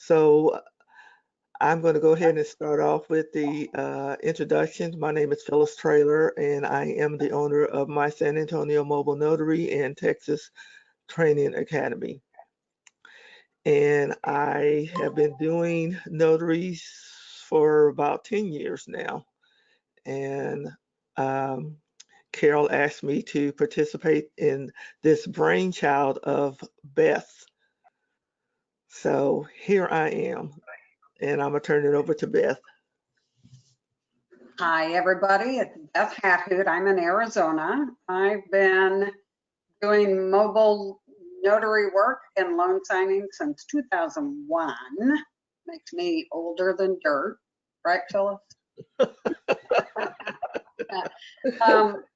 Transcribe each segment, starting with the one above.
So I'm going to go ahead and start off with the introductions. My name is Phyllis Traylor, and I am the owner of my San Antonio Mobile Notary and Texas Training Academy. And I have been doing notaries for about 10 years now. And Carol asked me to participate in this brainchild of Beth. So here I am, and I'm gonna turn it over to Beth. Hi, everybody. It's Beth Hathoot. I'm in Arizona. I've been doing mobile notary work and loan signing since 2001. Makes me older than dirt, right, Phyllis?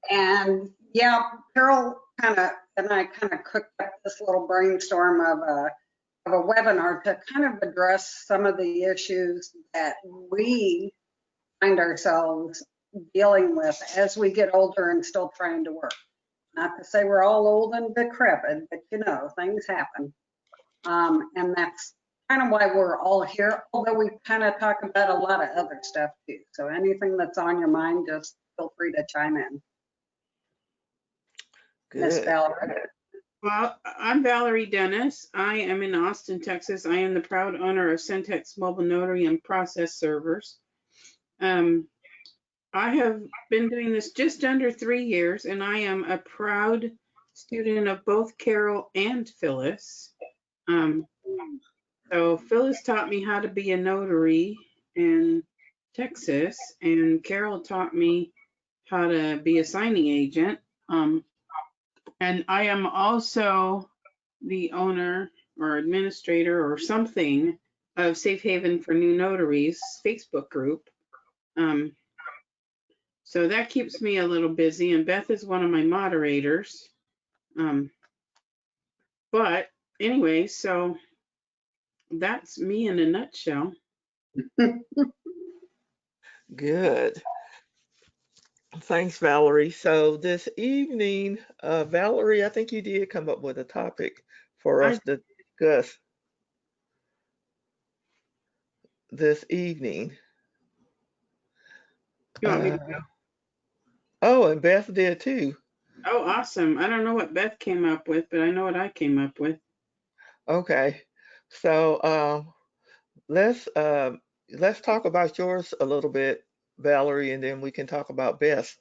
And yeah, Carol and I kind of cooked up this little brainstorm of a webinar to kind of address some of the issues that we find ourselves dealing with as we get older and still trying to work. Not to say we're all old and decrepit, but you know, things happen. And that's kind of why we're all here, although we kind of talk about a lot of other stuff too. So anything that's on your mind, just feel free to chime in. Miss Valerie. Well, I'm Valerie Dennis. I am in Austin, Texas. I am the proud owner of CenTex Mobile Notary and Process Servers. I have been doing this just under 3 years, and I am a proud student of both Carol and Phyllis. So Phyllis taught me how to be a notary in Texas, and Carol taught me how to be a signing agent. And I am also the owner or administrator or something of Safe Haven for New Notaries Facebook group. So that keeps me a little busy, and Beth is one of my moderators. But anyway, so that's me in a nutshell. Good. Thanks, Valerie. So this evening, Valerie, I think you did come up with a topic for us to discuss this evening. You want me to go? Oh, and Beth did too. Oh, awesome. I don't know what Beth came up with, but I know what I came up with. Okay. So let's talk about yours a little bit, Valerie, and then we can talk about Beth.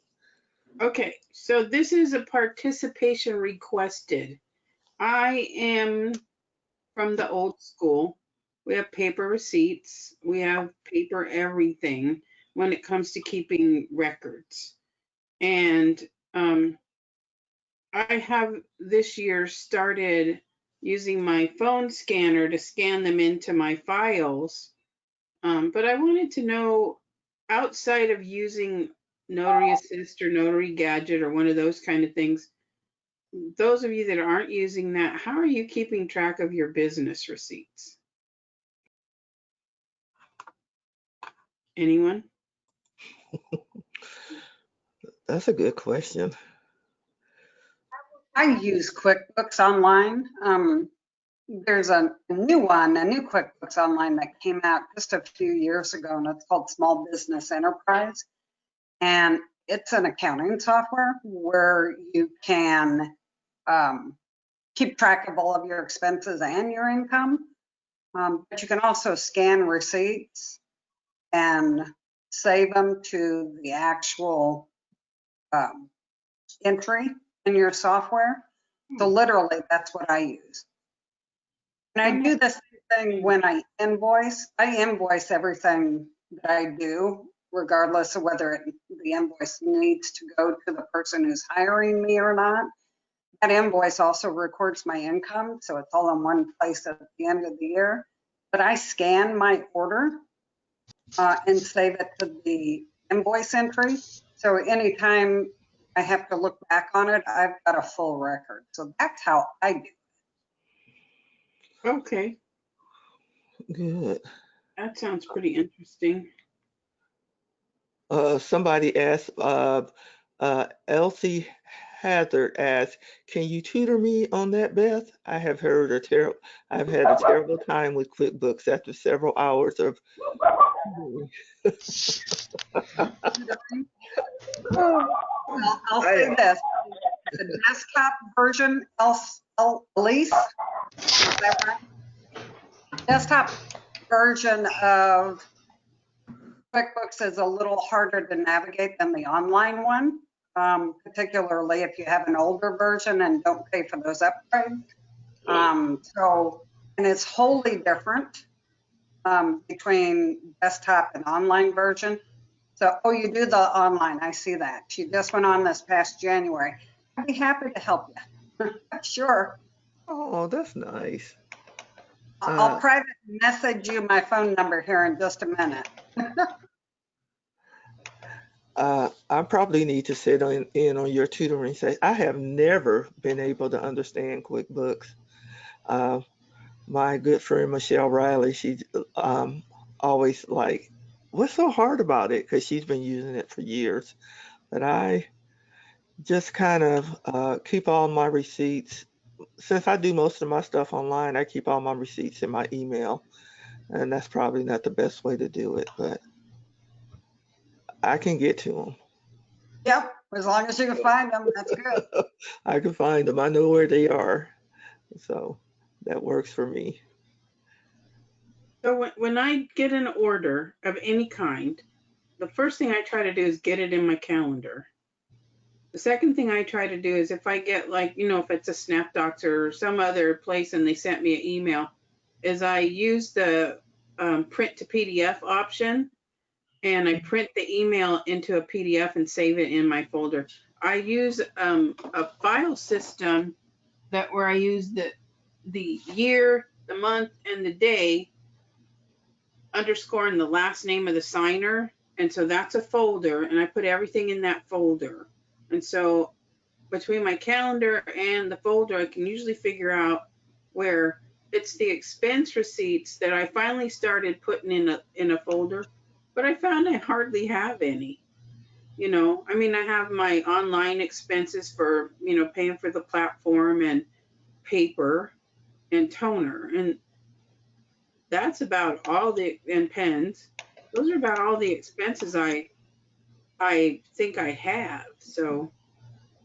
Okay, so this is a participation requested. I am from the old school. We have paper receipts. We have paper everything when it comes to keeping records. And I have this year started using my phone scanner to scan them into my files. But I wanted to know, outside of using Notary Assist or Notary Gadget or one of those kind of things, those of you that aren't using that, how are you keeping track of your business receipts? Anyone? That's a good question. I use QuickBooks Online. There's a new QuickBooks Online that came out just a few years ago, and it's called Small Business Enterprise. And it's an accounting software where you can keep track of all of your expenses and your income. But you can also scan receipts and save them to the actual entry in your software. So literally, that's what I use. And I do the same thing when I invoice. I invoice everything that I do, regardless of whether the invoice needs to go to the person who's hiring me or not. That invoice also records my income, so it's all in one place at the end of the year. But I scan my order and save it to the invoice entry. So anytime I have to look back on it, I've got a full record. So that's how I do it. Okay. Good. That sounds pretty interesting. Somebody asked, Elsie Hathoot asks, "Can you tutor me on that, Beth? I've had a terrible time with QuickBooks after several hours of tutoring." Well, I'll say this, the desktop version, Elise, is that right? Desktop version of QuickBooks is a little harder to navigate than the online one, particularly if you have an older version and don't pay for those upgrades. And it's wholly different between desktop and online version. So, oh, you do the online, I see that. She just went on this past January. I'd be happy to help you. Sure. Oh, that's nice. I'll private message you my phone number here in just a minute. I probably need to sit in on your tutoring session. I have never been able to understand QuickBooks. My good friend Michelle Riley, she's always like, "What's so hard about it?" Because she's been using it for years. But I just kind of keep all my receipts. Since I do most of my stuff online, I keep all my receipts in my email. And that's probably not the best way to do it, but I can get to them. Yep, as long as you can find them, that's good. I can find them. I know where they are. So that works for me. So when I get an order of any kind, the first thing I try to do is get it in my calendar. The second thing I try to do is if I get if it's a SnapDocs or some other place and they sent me an email, is I use the print to PDF option and I print the email into a PDF and save it in my folder. I use a file system where I use the year, the month, and the day underscoring the last name of the signer. And so that's a folder, and I put everything in that folder. And so between my calendar and the folder, I can usually figure out where it's the expense receipts that I finally started putting in a folder, but I found I hardly have any. I have my online expenses for, paying for the platform and paper and toner, and that's about all and pens. Those are about all the expenses I think I have. So,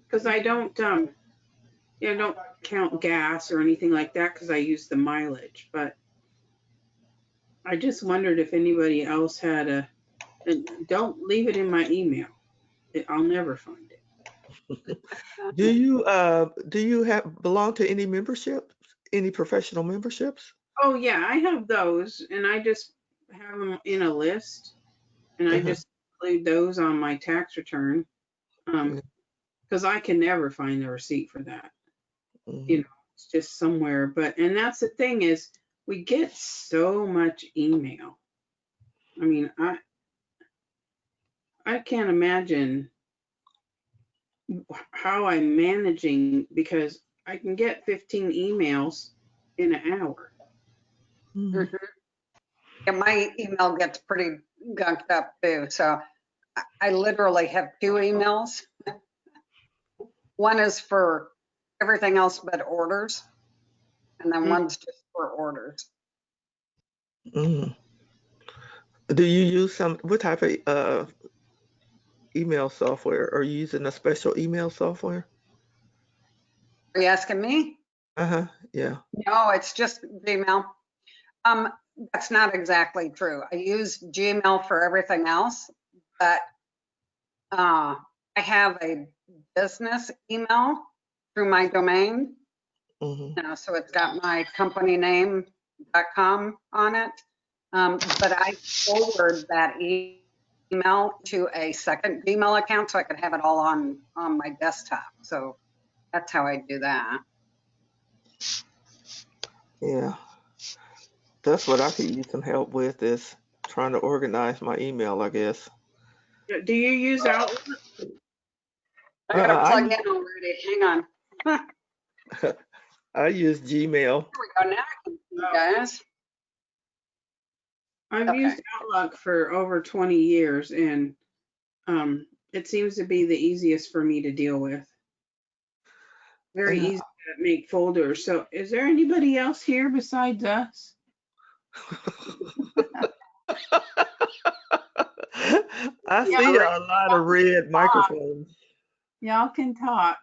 because I don't don't count gas or anything like that because I use the mileage. But I just wondered if anybody else had and don't leave it in my email. I'll never find it. Do you belong to any memberships? Any professional memberships? Oh yeah, I have those, and I just have them in a list, and I Uh-huh. just include those on my tax return, because I can never find the receipt for that. Mm-hmm. It's just somewhere. And that's the thing is, we get so much email. I mean, I can't imagine how I'm managing because I can get 15 emails in an hour. Mm-hmm. Yeah, my email gets pretty gunked up too. So I literally have two emails. One is for everything else but orders, and then one's just for orders. Mm-hmm. Do you use what type of email software? Are you using a special email software? Are you asking me? Uh-huh. Yeah. No, it's just Gmail. That's not exactly true. I use Gmail for everything else, but I have a business email through my domain. Mm-hmm. So it's got my company name.com on it. But I forward that email to a second Gmail account so I could have it all on my desktop. So that's how I do that. Yeah. That's what I could use some help with is trying to organize my email, I guess. Do you use Outlook? I gotta I plug in already. Hang on. I use Gmail. Here we go. Now I can see you guys. I've used Outlook for over 20 years, and it seems to be the easiest for me to deal with. very easy to make folders. So is there anybody else here besides us? I Yeah, see a lot of red microphones. y'all can talk.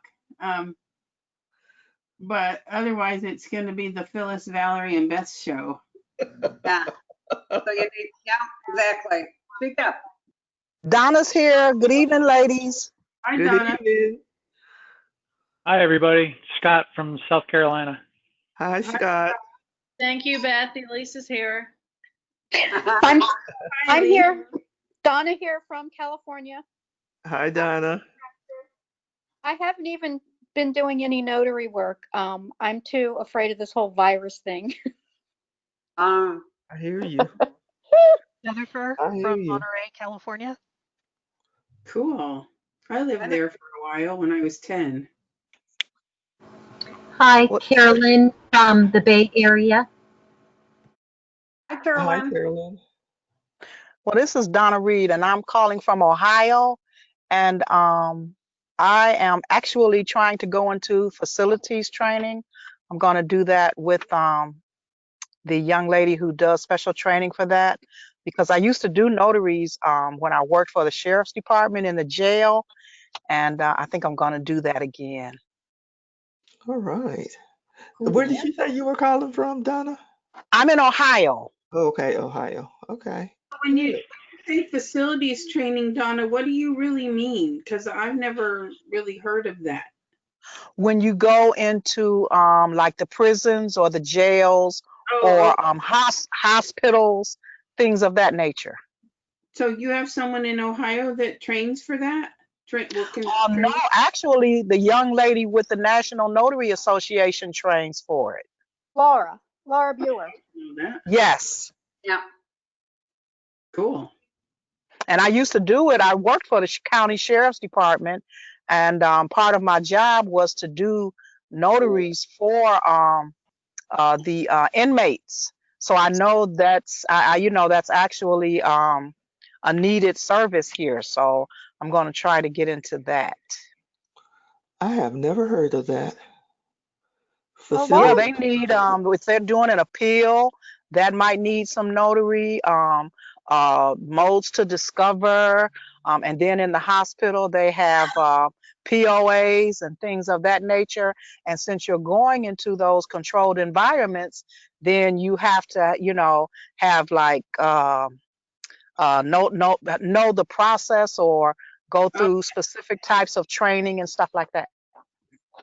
But otherwise it's going to be the Phyllis, Valerie, and Beth show. Yeah. So you need, yeah, exactly. Speak up. Donna's here. Good evening, ladies. Hi, Good Donna. evening. Hi, everybody. Scott from South Carolina. Hi, Scott. Thank you, Beth. Elise is here. I'm Hi, I'm Lee. here. Donna here from California. Hi, Donna. I haven't even been doing any notary work. I'm too afraid of this whole virus thing. Um, I hear you. Jennifer I hear from you. Monterey, California. Cool. I lived there for a while when I was 10. Hi, What- Carolyn from the Bay Area. Hi, Hi, Carolyn. Carolyn. Well, this is Donna Reed, and I'm calling from Ohio. And I am actually trying to go into facilities training. I'm going to do that with the young lady who does special training for that, because I used to do notaries when I worked for the sheriff's department in the jail, and I think I'm going to do that again. All right. Where did you say you were calling from, Donna? I'm in Ohio. Okay, Ohio. Okay. When you say facilities training, Donna, what do you really mean? Because I've never really heard of that. When you go into like the prisons or the jails Oh, or hospitals, things of that nature. so you have someone in Ohio that trains for that? No, actually, the young lady with the National Notary Association trains for it. Laura Bueller. Know that. Yes. Yeah. Cool. And I used to do it. I worked for the county sheriff's department, and part of my job was to do notaries for the inmates. So I know that's that's actually a needed service here. So I'm going to try to get into that. I have never heard of that. Well, Yeah, Laura, Facility. they need if they're doing an appeal, that might need some notary modes to discover. And then in the hospital they have POAs and things of that nature. And since you're going into those controlled environments, then you have to, have like know the process or go through specific types of training and stuff like that.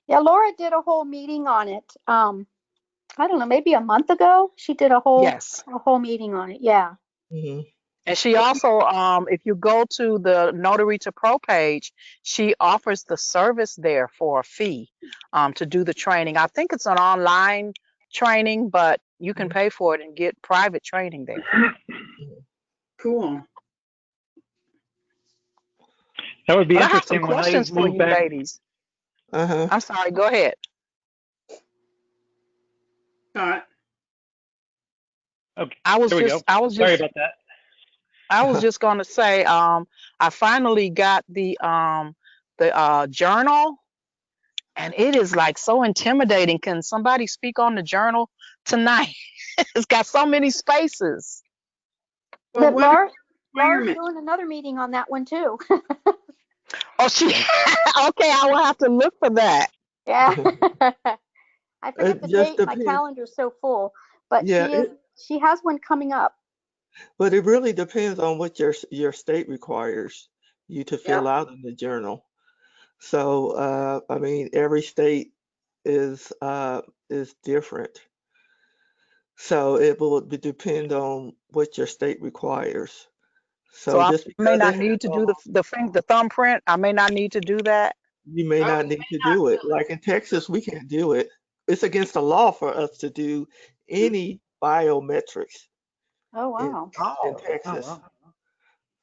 yeah, Laura did a whole meeting on it. I don't know, maybe a month ago. She did a Yes. whole meeting on it. Yeah. Hmm. And she also, if you go to the Notary to Pro page, she offers the service there for a fee to do the training. I think it's an online training, but you can pay for it and get private training there. Cool. That would be But I have some interesting when I questions for move you back. ladies. Uh-huh. I'm sorry, go ahead. Scott. Okay, I was there we just, go. I was Sorry just, about that. I was just going to say, I finally got the journal, and it is like so intimidating. Can somebody speak on the journal tonight? It's got so many spaces. Well, But what are Laura's requirements? doing another meeting on that one too. Oh, she, okay, I will have to look for that. Yeah. I forget It the just date. My depends. calendar's so full, but Yeah, she has one coming up. but it really depends on what your state requires you to fill Yep. out in the journal. So, I mean, every state is different. So it will depend on what your state requires. So So I just may because not it need has to do all, the thumbprint. I may not need to do that. you may Oh, not need to do it. Like in Texas, we can't do it. It's against the law for us to do any biometrics Oh, in wow. in Oh, Texas. wow.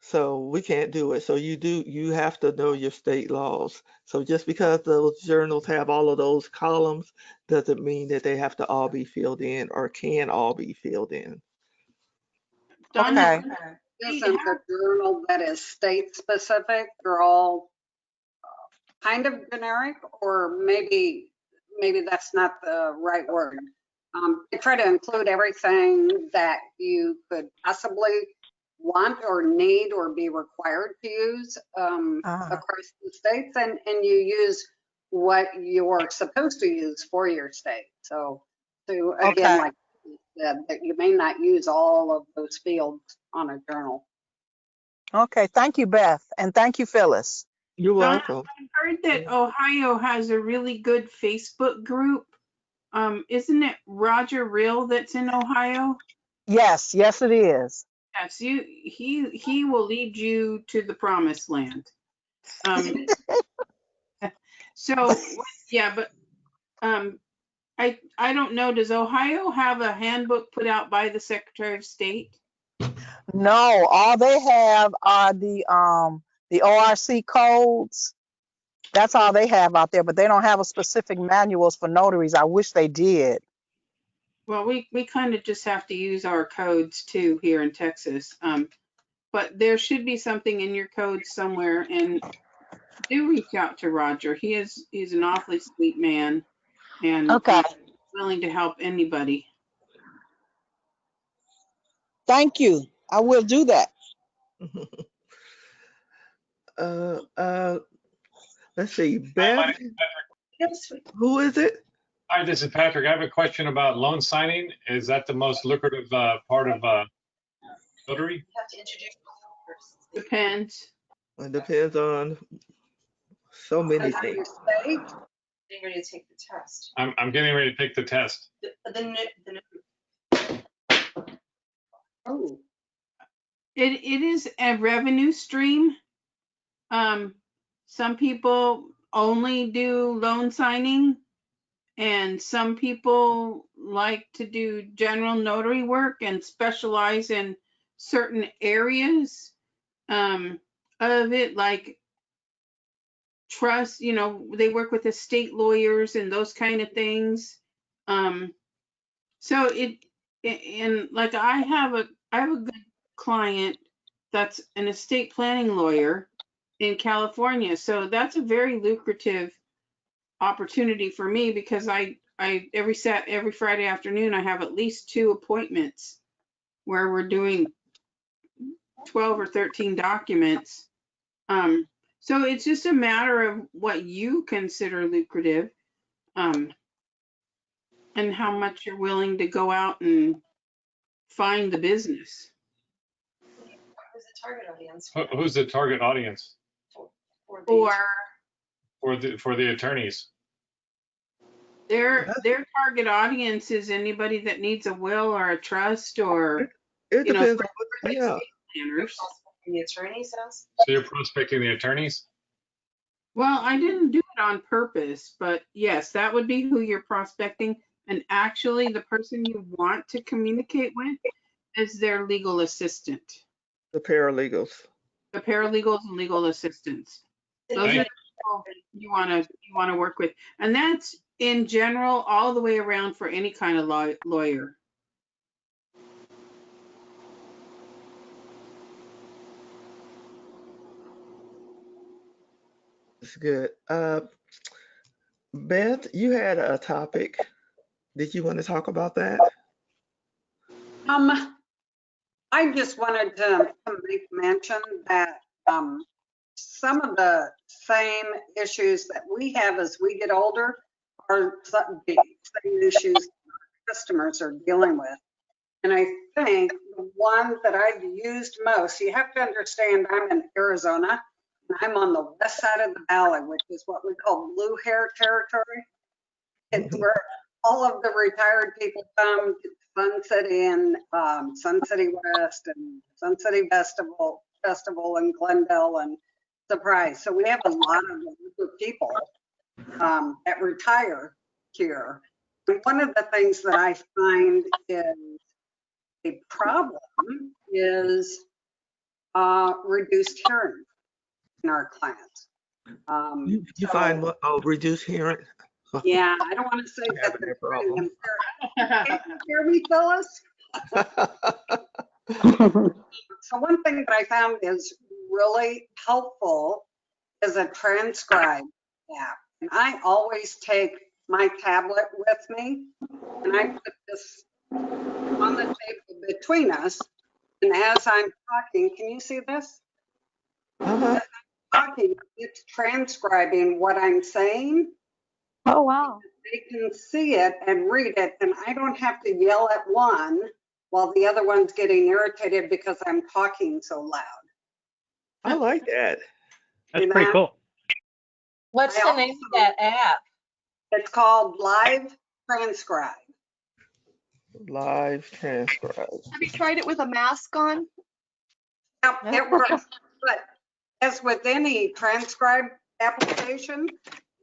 So we can't do it. So you have to know your state laws. So just because those journals have all of those columns doesn't mean that they have to all be filled in or can all be filled in. Donna, Okay. Isn't the journal that is state specific, they're all kind of generic, or maybe maybe that's not the right word. I try to include everything that you could possibly want or need or be required to use across the states, and you use what you're supposed to use for your state. So again, Okay. like you said, that you may not use all of those fields on a journal. Okay. Thank you, Beth. And thank you, Phyllis. You're Donna, welcome. I've heard that Ohio has a really good Facebook group. Isn't it Roger Rill that's in Ohio? Yes, yes, it is. Yes, he will lead you to the promised land. So yeah, but I don't know. Does Ohio have a handbook put out by the Secretary of State? No, all they have are the ORC codes. That's all they have out there, but they don't have a specific manuals for notaries. I wish they did. Well, we kind of just have to use our codes too here in Texas. But there should be something in your code somewhere, and do reach out to Roger. He's an awfully sweet man, and Okay. willing to help anybody. Thank you. I will do that. Let's see, Hi, Beth, my name's Patrick. who is it? Hi, this is Patrick. I have a question about loan signing. Is that the most lucrative part of notary? Depends. It depends on so many things. Getting ready to take the test. I'm getting ready to take the test. Oh, It is a revenue stream. Some people only do loan signing, and some people like to do general notary work and specialize in certain areas of it, like trust. They work with estate lawyers and those kind of things. So and like I have a good client that's an estate planning lawyer in California. So that's a very lucrative opportunity for me, because I every Friday afternoon I have at least 2 appointments where we're doing 12 or 13 documents. So it's just a matter of what you consider lucrative, and how much you're willing to go out and find the business. Who's the target audience? Who's the target audience for the attorneys? Their target audience is anybody that needs a will or a trust, or It depends on what, yeah. planners. The attorney says? So you're prospecting the attorneys? Well, I didn't do it on purpose, but yes, that would be who you're prospecting. And actually, the person you want to communicate with is their legal assistant. The paralegals. The paralegals and legal assistants. Those are the people you want to work with, and that's in general all the way around for any kind of lawyer. That's good. Beth, you had a topic. Did you want to talk about that? I just wanted to make mention that some of the same issues that we have as we get older are the same issues customers are dealing with. And I think the one that I've used most, you have to understand, I'm in Arizona, and I'm on the west side of the valley, which is what we call blue hair territory. It's where all of the retired people come to Sun City and Sun City West and Sun City Festival in Glendale and Surprise. So we have a lot of people that retire here. And one of the things that I find is a problem is reduced hearing in our clients. You find what? Oh, reduced hearing. Yeah, I don't want to say that they're problem. Can you hear me, Phyllis? So one thing that I found is really helpful is a transcribe app. And I always take my tablet with me, and I put this on the table between us. And as I'm talking, can you see this? Uh-huh. Talking, it's transcribing what I'm saying. Oh, wow. They can see it and read it, and I don't have to yell at one while the other one's getting irritated because I'm talking so loud. I like that. That's See pretty that? cool. What's I the name of that app? It's called Live Transcribe. Live transcribe. Have you tried it with a mask on? Now, it works, but as with any transcribe application,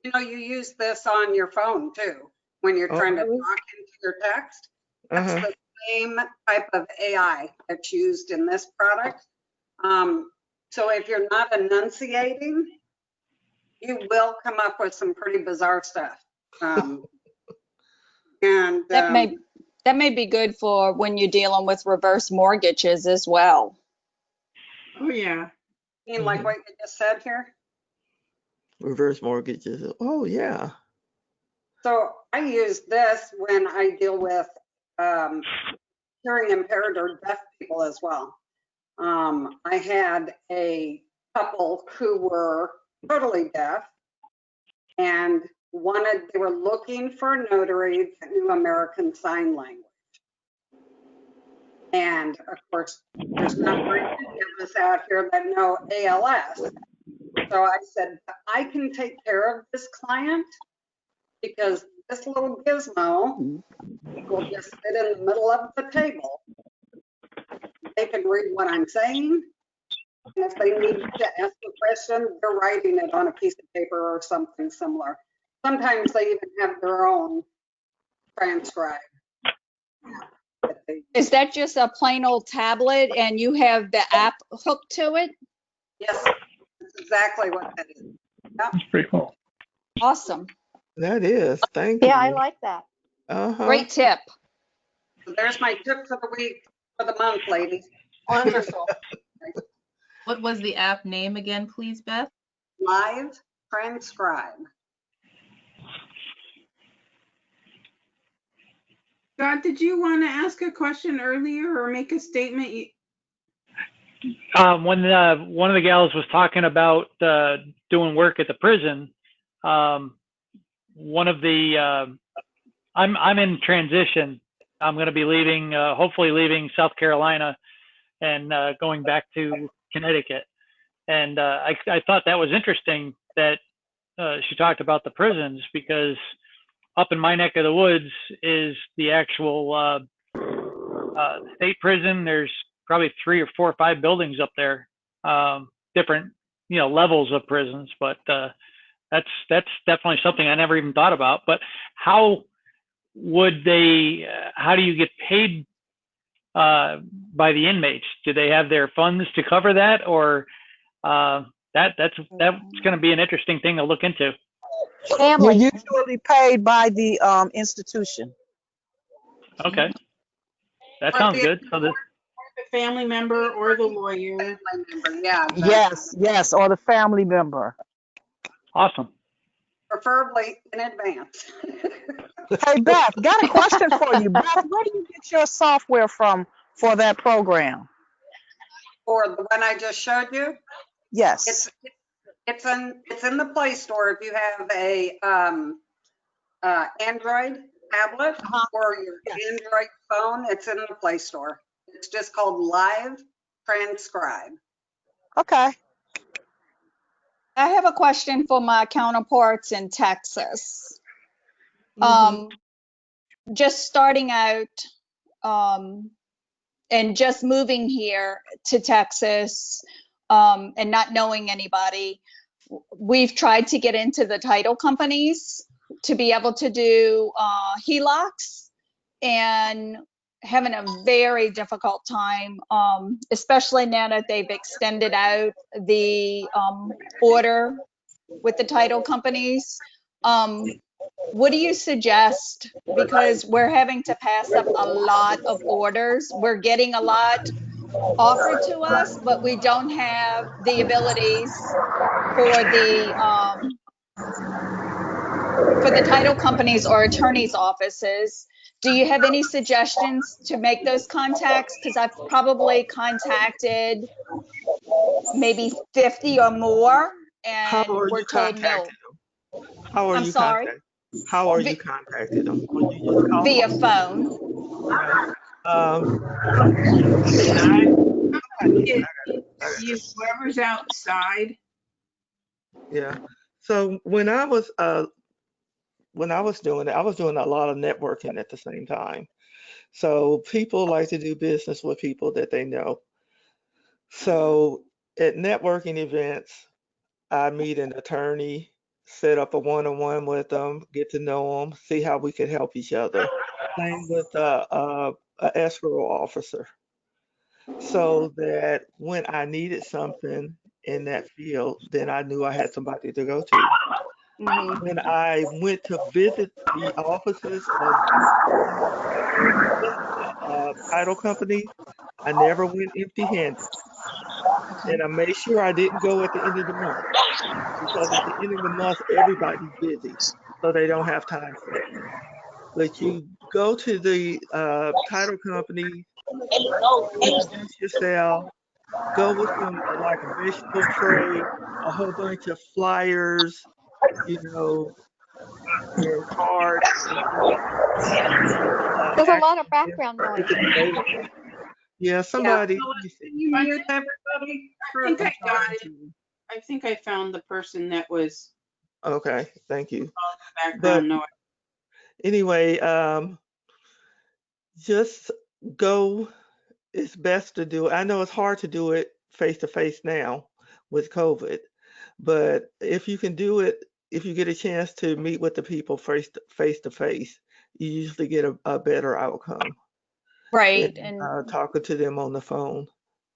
you know, you use this on your phone too, when you're trying to talk into your text. That's Uh-huh. the same type of AI that's used in this product. So if you're not enunciating, you will come up with some pretty bizarre stuff. That may be good for when you're dealing with reverse mortgages as well. Oh, yeah. You mean like what you just said here? Reverse mortgages. Oh, yeah. So I use this when I deal with hearing impaired or deaf people as well. I had a couple who were totally deaf and they were looking for a notary that knew American Sign Language. And of course, there's not very many of us out here that know ALS. So I said, I can take care of this client because this little gizmo will just sit in the middle of the table. They can read what I'm saying. And if they need to ask a question, they're writing it on a piece of paper or something similar. Sometimes they even have their own transcribe. Is that just a plain old tablet and you have the app hooked to it? Yes, that's exactly what that is. Yep. That's pretty cool. Awesome. That is. Thank you. Yeah, I like that. Uh-huh. Great tip. So there's my tip for the week, for the month, ladies. Wonderful. What was the app name again, please, Beth? Live Transcribe. Scott, did you want to ask a question earlier or make a statement? When one of the gals was talking about doing work at the prison, one of the I'm in transition. I'm going to be leaving, hopefully leaving South Carolina and going back to Connecticut. And I thought that was interesting that she talked about the prisons, because up in my neck of the woods is the actual state prison. There's probably 3 or 4 or 5 buildings up there, different, levels of prisons. But that's definitely something I never even thought about. But how would they? How do you get paid by the inmates? Do they have their funds to cover that, or that's going to be an interesting thing to look into? You're usually paid by the institution. Okay, that sounds good. So this, The family member or the lawyer. Family member, yeah. Yes, or the family member. awesome. Preferably in advance. Hey, Beth, got a question for you. Beth, where do you get your software from for that program? Or the one I just showed you? Yes. It's in the Play Store if you have a Android tablet or your Android phone. It's in the Play Store. It's just called Live Transcribe. Okay. I have a question for my counterparts in Texas. Just starting out and just moving here to Texas and not knowing anybody, we've tried to get into the title companies to be able to do HELOCs, and having a very difficult time, especially now that they've extended out the order with the title companies. What do you suggest? Because we're having to pass up a lot of orders. We're getting a lot offered to us, but we don't have the abilities for the for the title companies or attorneys' offices, do you have any suggestions to make those contacts? Because I've probably contacted maybe 50 or more, How and are we're you told no. contacting them? How are I'm you sorry, contacting? How are you contacting them? Or you just call via them? phone. Okay. And I got Use whoever's outside. yeah. So when I was doing it, I was doing a lot of networking at the same time. So people like to do business with people that they know. So at networking events, I meet an attorney, set up a one-on-one with them, get to know them, see how we could help each other. Same with a escrow officer, so that when I needed something in that field, then I knew I had somebody to go to. Mhm. When I went to visit the offices of title companies, I never went empty-handed, Okay. and I made sure I didn't go at the end of the month, because at the end of the month, everybody's busy, so they don't have time for that. But you go to the title company, introduce yourself, go with some like a vegetable tray, a whole bunch of flyers, you know, and cards, and There's a ask lot of them background if noise. it's available. Yeah, Yeah, somebody. Let me Phyllis, see. can you I mute everybody? I think I I'm got trying it. to. I think I found the person that was Okay, thank you. But background noise. anyway, just go. It's best to do it. I know it's hard to do it face to face now with COVID, but if you can do it, if you get a chance to meet with the people face to face, you usually get a better outcome Right. than And talking to them on the phone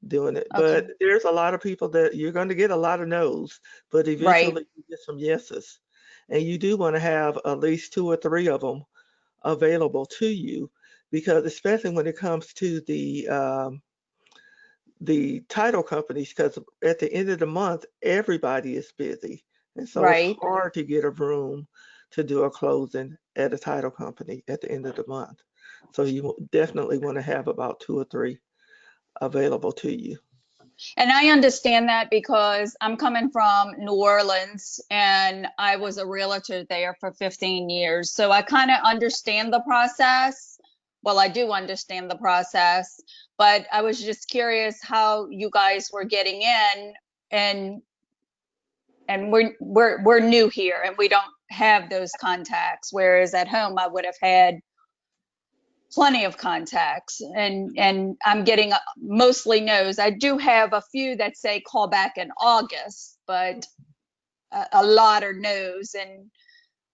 doing it. okay. But there's a lot of people that you're going to get a lot of no's, but Right. eventually you get some yeses. And you do want to have at least two or three of them available to you, because especially when it comes to the title companies, because at the end of the month, everybody is busy. And so it's Right. hard to get a room to do a closing at a title company at the end of the month. So you definitely want to have about two or three available to you. And I understand that because I'm coming from New Orleans and I was a realtor there for 15 years. So I kind of understand the process. Well, I do understand the process, but I was just curious how you guys were getting in, and we're new here and we don't have those contacts, whereas at home I would have had plenty of contacts, and I'm getting mostly no's. I do have a few that say call back in August, but a lot are no's, and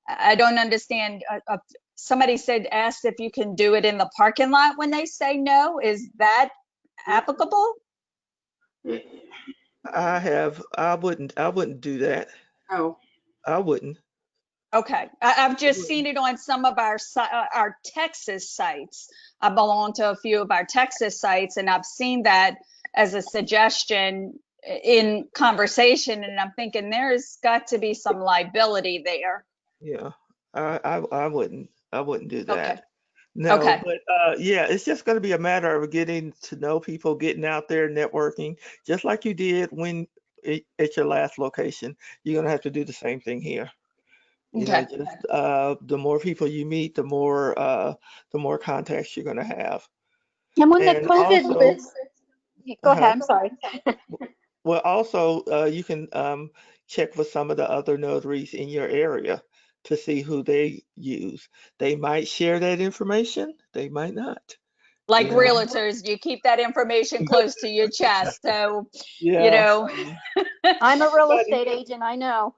I don't understand. Somebody said, asked if you can do it in the parking lot when they say no. Is that applicable? I wouldn't do that. Oh, I wouldn't. Okay, I've just seen it on some of our Texas sites. I belong to a few of our Texas sites, and I've seen that as a suggestion in conversation, and I'm thinking there's got to be some liability there. Yeah, I wouldn't do Okay, that. No, okay, but yeah, it's just going to be a matter of getting to know people, getting out there, networking, just like you did when at your last location. You're going to have to do the same thing here. You know, okay. just the more people you meet, the more contacts you're going to have. And when the And COVID also, list, go ahead, I'm sorry. well, also you can check with some of the other notaries in your area to see who they use. They might share that information. They might not. Like You know. realtors, you keep that information close to your chest. So, you Yeah. know, I'm a real But estate agent, I know.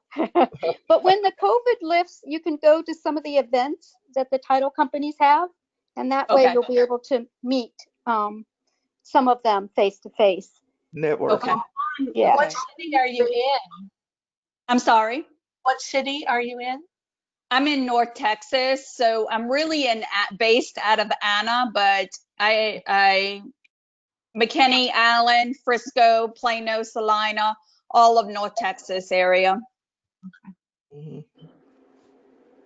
But when the COVID lifts, you can go to some of the events that the title companies have, and that way okay, you'll be able to meet some of them face to face. okay. networking. Yeah. What city are you in? I'm sorry. What city are you in? I'm in North Texas, so I'm really based out of Anna, but I McKinney, Allen, Frisco, Plano, Salina, all of North Texas area. Mhm.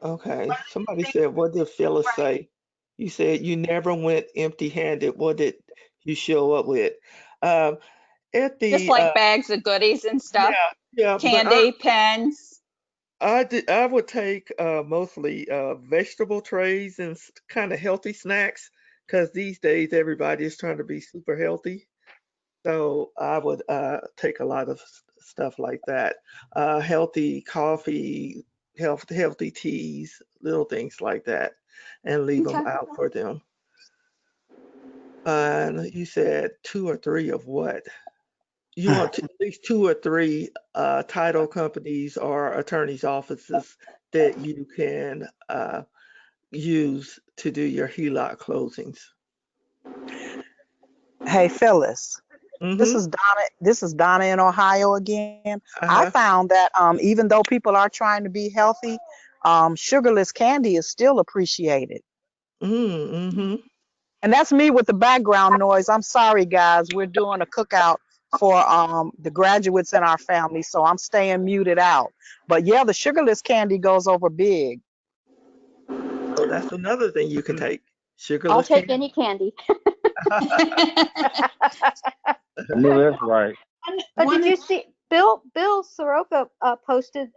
Okay. Somebody said, what did Phyllis say? You said you never went empty-handed. What did you show up with? Um, at Just the like bags of goodies and stuff, yeah, yeah, but candy, pens. I would take mostly vegetable trays and kind of healthy snacks because these days everybody is trying to be super healthy. So I would take a lot of stuff like that. Healthy coffee, healthy teas, little things like that, and leave them Okay. out for them. And you said two or three of what? You want at least two or three title companies or attorneys' offices that you can use to do your HELOC closings. Hey, Phyllis. This Mm-hmm. is Donna. This is Donna in Ohio again. I Uh-huh. found that even though people are trying to be healthy, sugarless candy is still appreciated. Mm-hmm. And that's me with the background noise. I'm sorry, guys. We're doing a cookout for the graduates in our family, so I'm staying muted out. But yeah, the sugarless candy goes over big. So that's another thing you can take. I'll Sugarless take candy. any candy. I know that's right. Did One, you see Bill Soroka posted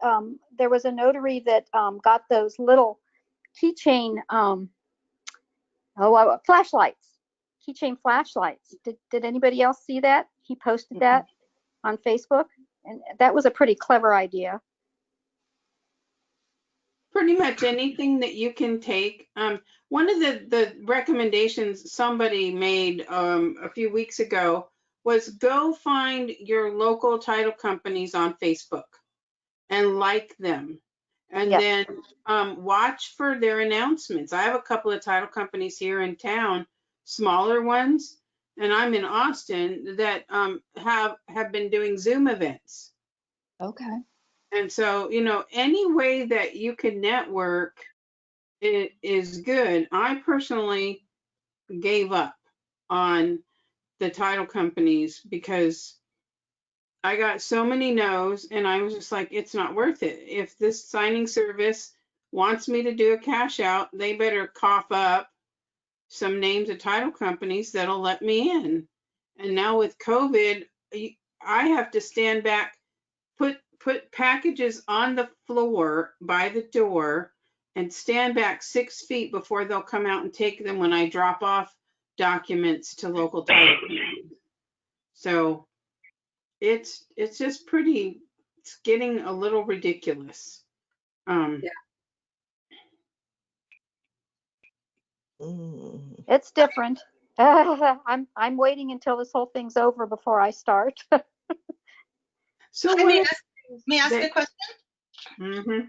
there was a notary that got those little keychain flashlights, keychain flashlights. Did anybody else see that? He posted that on Facebook, and that was a pretty clever idea. pretty much anything that you can take. One of the recommendations somebody made a few weeks ago was go find your local title companies on Facebook and like them. And Yes. then watch for their announcements. I have a couple of title companies here in town, smaller ones, and I'm in Austin that have been doing Zoom events. Okay. And so, any way that you can network it is good. I personally gave up on the title companies because I got so many no's and I was just like, it's not worth it. If this signing service wants me to do a cash out, they better cough up some names of title companies that'll let me in. And now with COVID, I have to stand back, put packages on the floor by the door and stand back 6 feet before they'll come out and take them when I drop off documents to local title companies. So it's just pretty, it's getting a little ridiculous. Yeah. It's different. I'm waiting until this whole thing's over before I start. So Hi, what may I ask a question? Mm-hmm.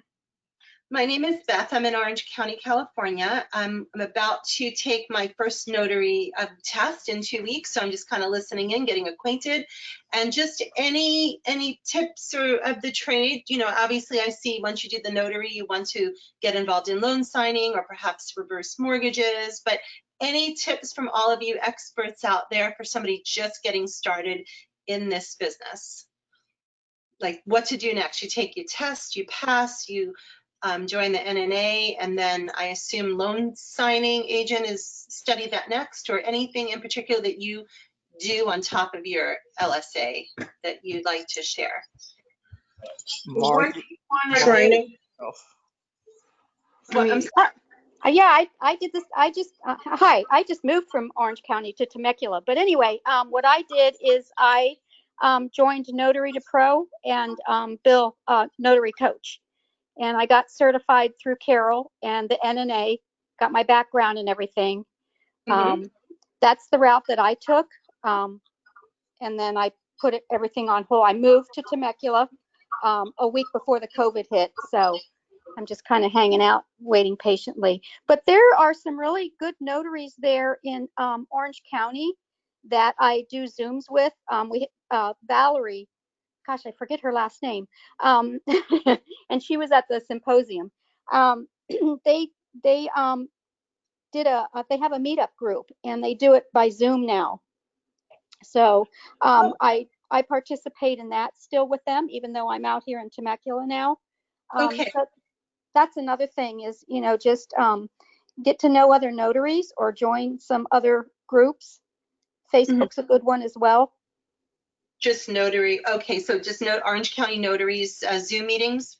My name is Beth. I'm in Orange County, California. I'm about to take my first notary test in 2 weeks, so I'm just kind of listening in, getting acquainted, and just any tips of the trade. Obviously, I see once you do the notary, you want to get involved in loan signing or perhaps reverse mortgages. But any tips from all of you experts out there for somebody just getting started in this business? Like what to do next? You take your test, you pass, you join the NNA, and then I assume loan signing agent is study that next, or anything in particular that you do on top of your LSA that you'd like to share? What do you want to Training. What, I'm sorry. Yeah, I did this. I just moved from Orange County to Temecula. But anyway, what I did is I joined Notary to Pro and Bill Notary Coach. And I got certified through Carol and the NNA, got my background and everything. That's the route that I took. And then I put everything on hold. I moved to Temecula a week before the COVID hit. So I'm just kind of hanging out, waiting patiently. But there are some really good notaries there in Orange County that I do Zooms with. Valerie, gosh, I forget her last name, and she was at the symposium. They they have a meetup group, and they do it by Zoom now. So I participate in that still with them, even though I'm out here in Temecula now. Okay. that's another thing is, just get to know other notaries or join some other groups. Facebook's a good one as well. Just notary. Okay, so just Orange County Notaries Zoom meetings.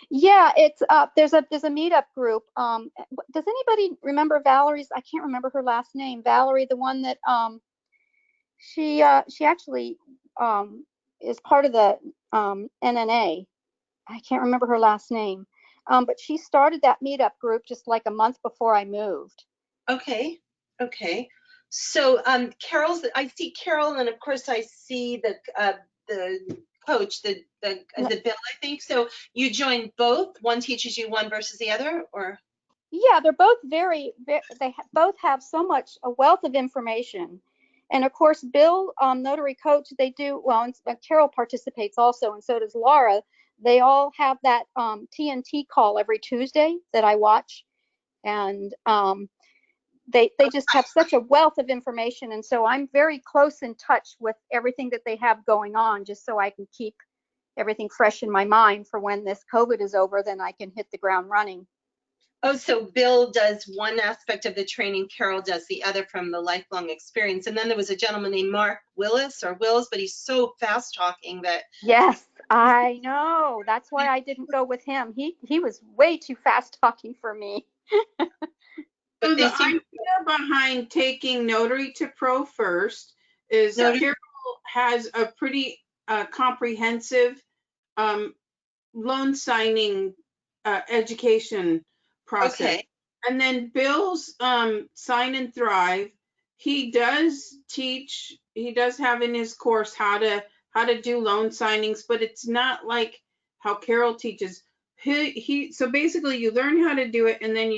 Yeah, it's there's a meetup group. Does anybody remember Valerie's? I can't remember her last name. Valerie, the one that she actually is part of the NNA. I can't remember her last name. But she started that meetup group just like a month before I moved. Okay. Okay. So Carol's. I see Carol, and of course I see the coach. Is it Bill? I think so. You joined both. One teaches you one versus the other, or? Yeah, they're both both have so much, a wealth of information. And of course, Bill, Notary Coach, they do, well, and Carol participates also, and so does Laura. They all have that TNT call every Tuesday that I watch. And they just have such a wealth of information. And so I'm very close in touch with everything that they have going on, just so I can keep everything fresh in my mind for when this COVID is over, then I can hit the ground running. Oh, so Bill does one aspect of the training, Carol does the other from the lifelong experience. And then there was a gentleman named Mark Willis, but he's so fast talking that. Yes, I know. That's why I didn't go with him. He was way too fast talking for me. So the idea behind taking Notary to Pro first is Carol has a pretty comprehensive loan signing education process. Okay. And then Bill's Sign and Thrive, he does teach, he does have in his course how to do loan signings, but it's not like how Carol teaches. So basically you learn how to do it, and then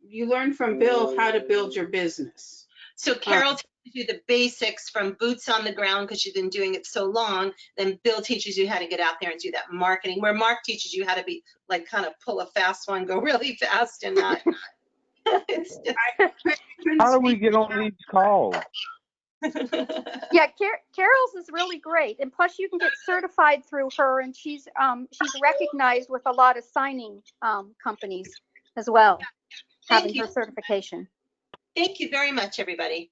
you learn from Bill how to build your business. So Carol teaches you the basics from boots on the ground because you've been doing it so long. Then Bill teaches you how to get out there and do that marketing, where Mark teaches you how to be like kind of pull a fast one, go really fast and not. How do we get on these calls? Yeah, Carol's is really great, and plus you can get certified through her, and she's recognized with a lot of signing companies as well, having her certification. Thank you very much, everybody.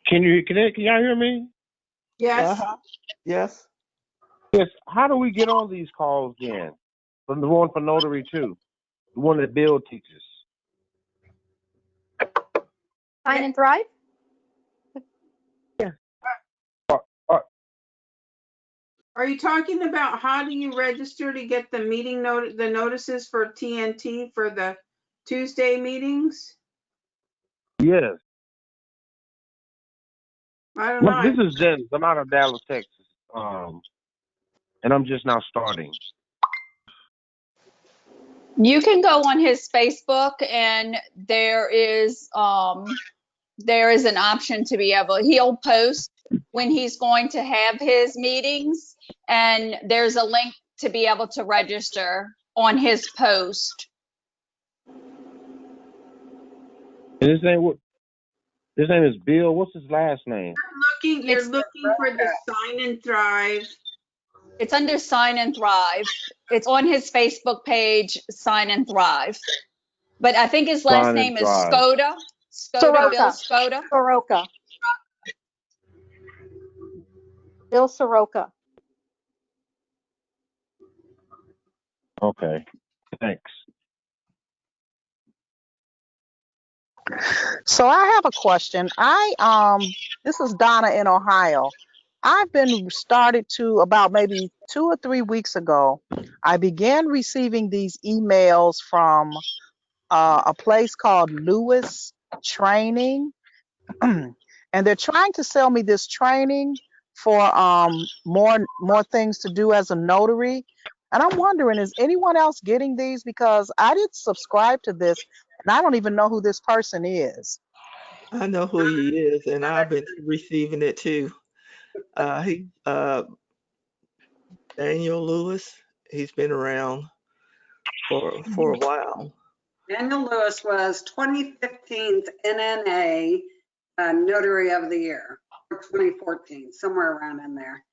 Can y'all hear me? Yes. Yes. Yes. How do we get on these calls then? From the one for Notary too, the one that Bill teaches. Sign and Thrive? Yeah. Are you talking about how do you register to get the meeting the notices for TNT for the Tuesday meetings? Yes. I don't know. This is Dennis. I'm out of Dallas, Texas. And I'm just now starting. You can go on his Facebook, and there is an option to be able, he'll post when he's going to have his meetings, and there's a link to be able to register on his post. And his name is Bill. What's his last name? You're looking for the Sign and Thrive. It's under Sign and Thrive. It's on his Facebook page, Sign and Thrive. But I think his last name is Skoda. Bill Skoda. Soroka. Bill Soroka. Okay. Thanks. So I have a question. This is Donna in Ohio. I've been started to about maybe 2 or 3 weeks ago. I began receiving these emails from a place called Lewis Training, and they're trying to sell me this training for more things to do as a notary. And I'm wondering, is anyone else getting these? Because I did subscribe to this, and I don't even know who this person is. I know who he is, and I've been receiving it too. Daniel Lewis, he's been around for a while. Daniel Lewis was 2015's NNA Notary of the Year, or 2014, somewhere around in there.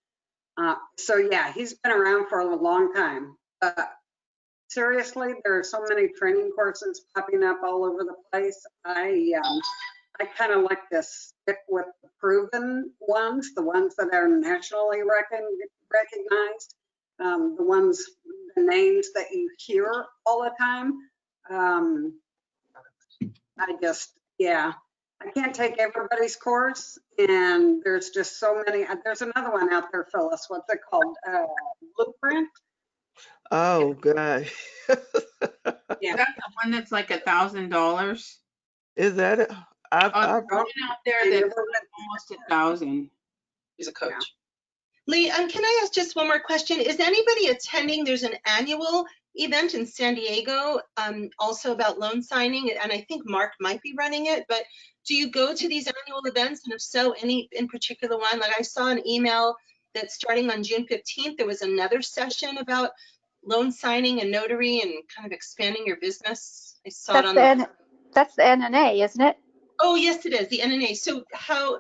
So yeah, he's been around for a long time. Seriously, there are so many training courses popping up all over the place. I kind of like to stick with the proven ones, the ones that are nationally recognized, the names that you hear all the time. I can't take everybody's course, and there's just so many. There's another one out there, Phyllis. What's it called? Blueprint? Oh, God. Yeah. That's the one that's like $1,000. Is that it? I've There's one out there that's almost 1,000. He's a coach. Lee, can I ask just one more question? Is anybody attending? There's an annual event in San Diego, also about loan signing, and I think Mark might be running it, but do you go to these annual events? And if so, any in particular one? Like I saw an email that starting on June 15th, there was another session about loan signing and notary and kind of expanding your business. I saw it on that's the NNA, isn't it? Oh, yes, it is, the NNA.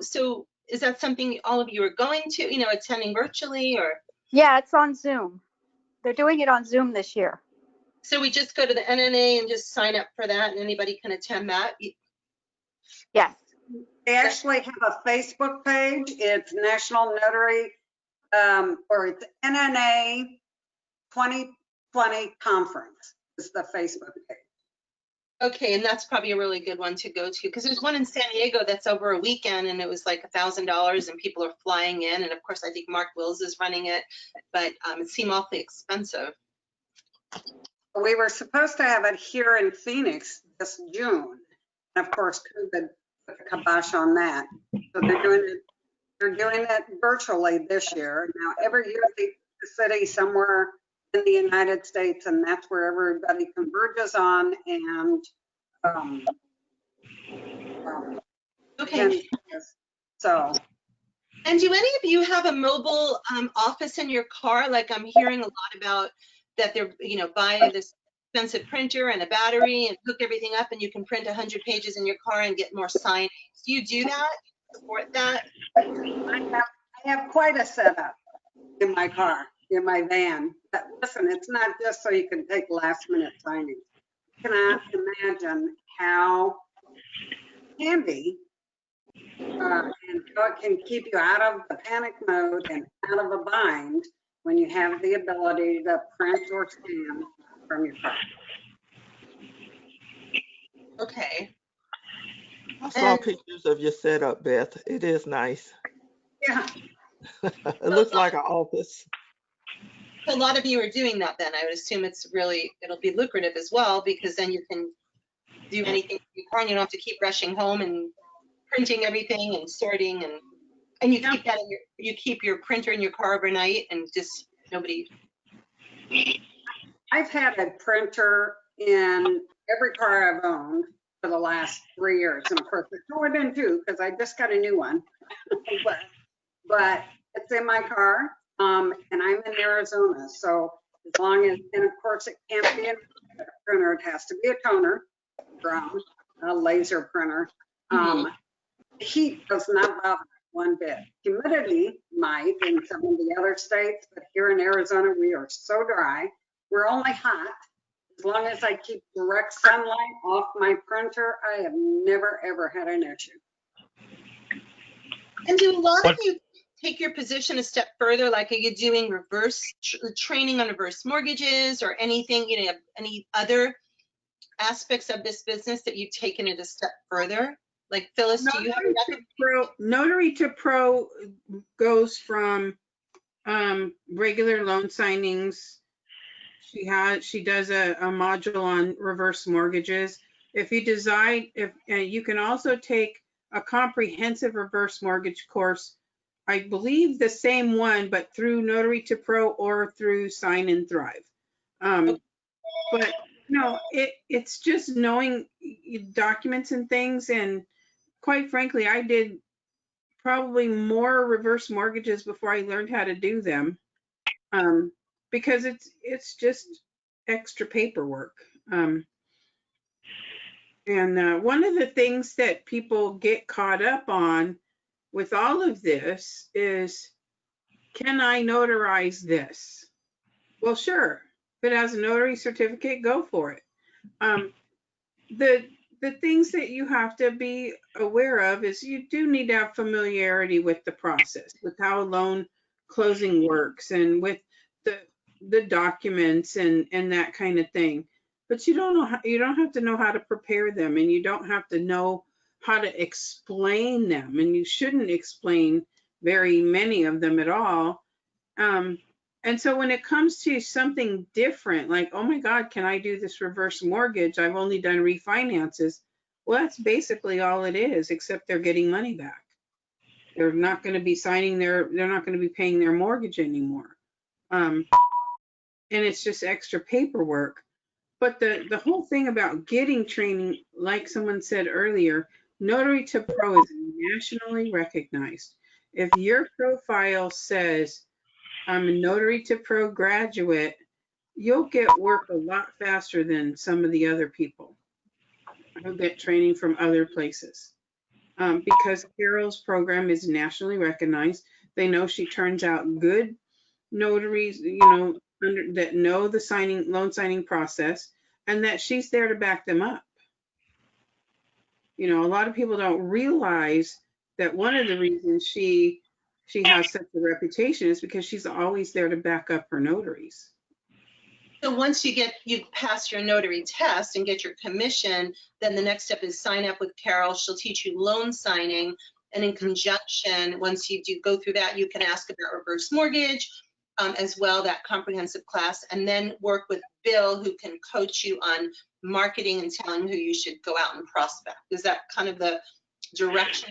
So is that something all of you are going to, attending virtually or? Yeah, it's on Zoom. They're doing it on Zoom this year. So we just go to the NNA and just sign up for that and anybody can attend that? Yes. They actually have a Facebook page. It's National Notary, or it's NNA 2020 Conference is the Facebook page. Okay, and that's probably a really good one to go to because there's one in San Diego that's over a weekend and it was like $1,000 and people are flying in. And of course, I think Mark Wills is running it, but it seemed awfully expensive. We were supposed to have it here in Phoenix this June. And of course, COVID put the kibosh on that. So they're doing it virtually this year. Now, every year they pick a city somewhere in the United States, and that's where everybody converges on. And okay. So. And do any of you have a mobile office in your car? Like I'm hearing a lot about that they're, buy this expensive printer and a battery and hook everything up and you can print 100 pages in your car and get more signage. Do you do that? Support that? I have quite a setup in my car, in my van. But listen, it's not just so you can take last minute signings. You cannot imagine how handy and how it can keep you out of the panic mode and out of a bind when you have the ability to print or scan from your car. Okay. I saw pictures of your setup, Beth. It is nice. Yeah. It looks like an office. A lot of you are doing that then. I would assume it'll be lucrative as well because then you can do anything in your car and you don't have to keep rushing home and printing everything and sorting and you keep that you keep your printer in your car overnight and just nobody. I've had a printer in every car I've owned for the last 3 years, and of course it's more than 2 because I just got a new one. but it's in my car, and I'm in Arizona, so as long as, and of course it can't be a printer, it has to be a toner, a laser printer. Heat does not bother one bit. Humidity might in some of the other states, but here in Arizona, we are so dry. We're only hot. As long as I keep direct sunlight off my printer, I have never, ever had an issue. And do a lot of you take your position a step further? Like, are you doing reverse training on reverse mortgages or anything, any other aspects of this business that you've taken it a step further? Like Phyllis, do you have Notary to Pro goes from regular loan signings. She does a module on reverse mortgages. If you decide, you can also take a comprehensive reverse mortgage course. I believe the same one, but through Notary to Pro or through Sign and Thrive. But no, it's just knowing documents and things. And quite frankly, I did probably more reverse mortgages before I learned how to do them, because it's just extra paperwork. And one of the things that people get caught up on with all of this is can I notarize this? Well, sure. If it has a notary certificate, go for it. The things that you have to be aware of is you do need to have familiarity with the process, with how loan closing works, and with the documents and that kind of thing. But you don't have to know how to prepare them, and you don't have to know how to explain them, and you shouldn't explain very many of them at all. And so when it comes to something different, like, oh my God, can I do this reverse mortgage? I've only done refinances. Well, that's basically all it is, except they're getting money back. They're not going to be they're not going to be paying their mortgage anymore. And it's just extra paperwork. But the whole thing about getting training, like someone said earlier, Notary to Pro is nationally recognized. If your profile says, I'm a Notary to Pro graduate, you'll get work a lot faster than some of the other people who get training from other places. Because Carol's program is nationally recognized. They know she turns out good notaries, that know the loan signing process, and that she's there to back them up. A lot of people don't realize that one of the reasons she has such a reputation is because she's always there to back up her notaries. So once you pass your notary test and get your commission, then the next step is sign up with Carol. She'll teach you loan signing. And in conjunction, once you do go through that, you can ask about reverse mortgage as well, that comprehensive class, and then work with Bill, who can coach you on marketing and telling who you should go out and prospect. Is that kind of the direction?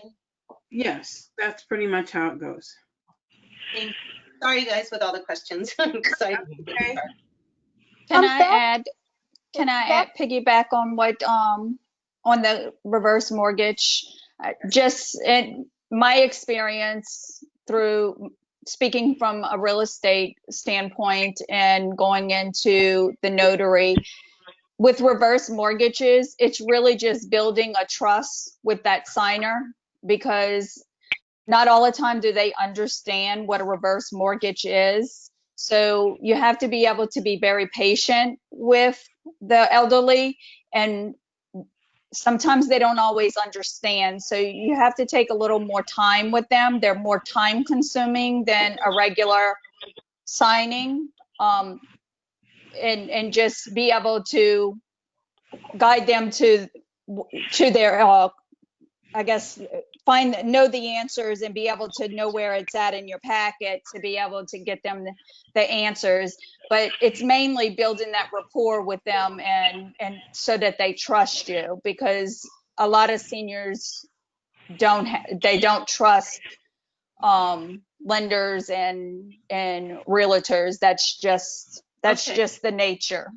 Yes, that's pretty much how it goes. Sorry, guys, with all the questions. I'm excited. Okay. Can I add piggyback on what on the reverse mortgage? Just in my experience through speaking from a real estate standpoint and going into the notary, with reverse mortgages, it's really just building a trust with that signer, because not all the time do they understand what a reverse mortgage is. So you have to be able to be very patient with the elderly, and sometimes they don't always understand. So you have to take a little more time with them. They're more time consuming than a regular signing, and just be able to guide them to their, I guess, know the answers and be able to know where it's at in your packet to be able to get them the answers. But it's mainly building that rapport with them and so that they trust you, because a lot of seniors don't trust lenders and realtors. That's just the nature.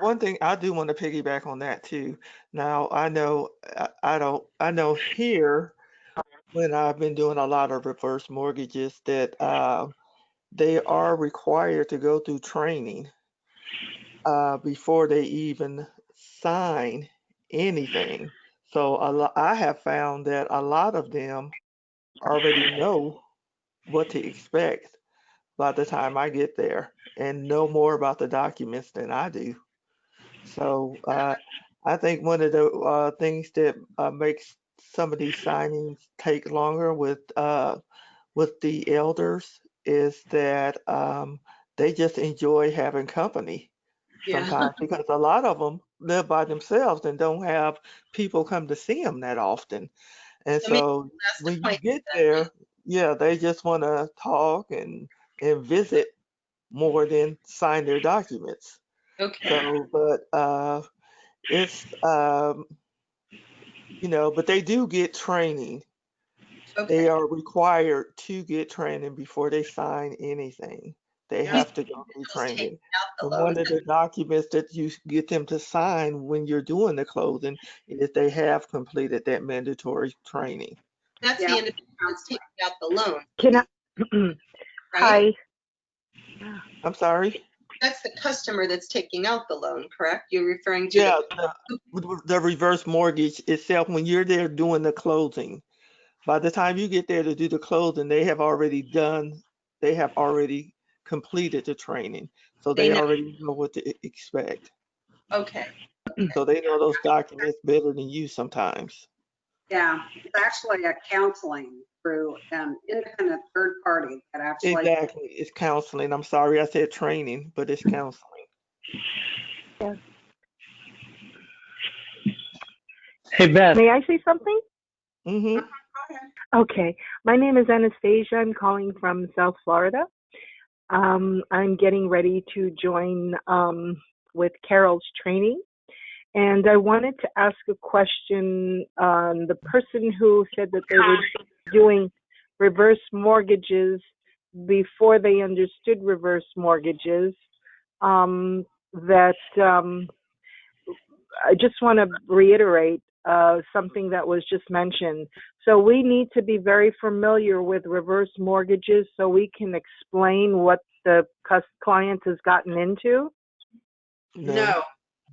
One thing I do want to piggyback on that too. Now I know here, when I've been doing a lot of reverse mortgages, that they are required to go through training before they even sign anything. So I have found that a lot of them already know what to expect by the time I get there and know more about the documents than I do. So I think one of the things that makes some of these signings take longer with the elders is that they just enjoy having company sometimes, because a lot of them live by themselves and don't have people come to see them that often. And so when you get there, yeah, they just want to talk and visit more than sign their documents. Okay. So, but it's but they do get training. Okay. They are required to get training before they sign anything. They have to go through training. And one of the documents that you get them to sign when you're doing the closing is they have completed that mandatory training. That's the individual that's taking out the loan. Can I? Right? Hi. I'm sorry? That's the customer that's taking out the loan, correct? You're referring to the reverse mortgage itself, when you're there doing the closing. By the time you get there to do the closing, they have already completed the training. So They they know. already know what to expect. Okay. So they know those documents better than you sometimes. Yeah, it's actually a counseling through an independent third party that actually. Exactly. It's counseling. I'm sorry I said training, but it's counseling. Hey, Beth. May I say something? Mm-hmm. Okay. My name is Anastasia. I'm calling from South Florida. I'm getting ready to join with Carol's training. And I wanted to ask a question on the person who said that they were doing reverse mortgages before they understood reverse mortgages. I just want to reiterate something that was just mentioned. So we need to be very familiar with reverse mortgages so we can explain what the client has gotten into. No.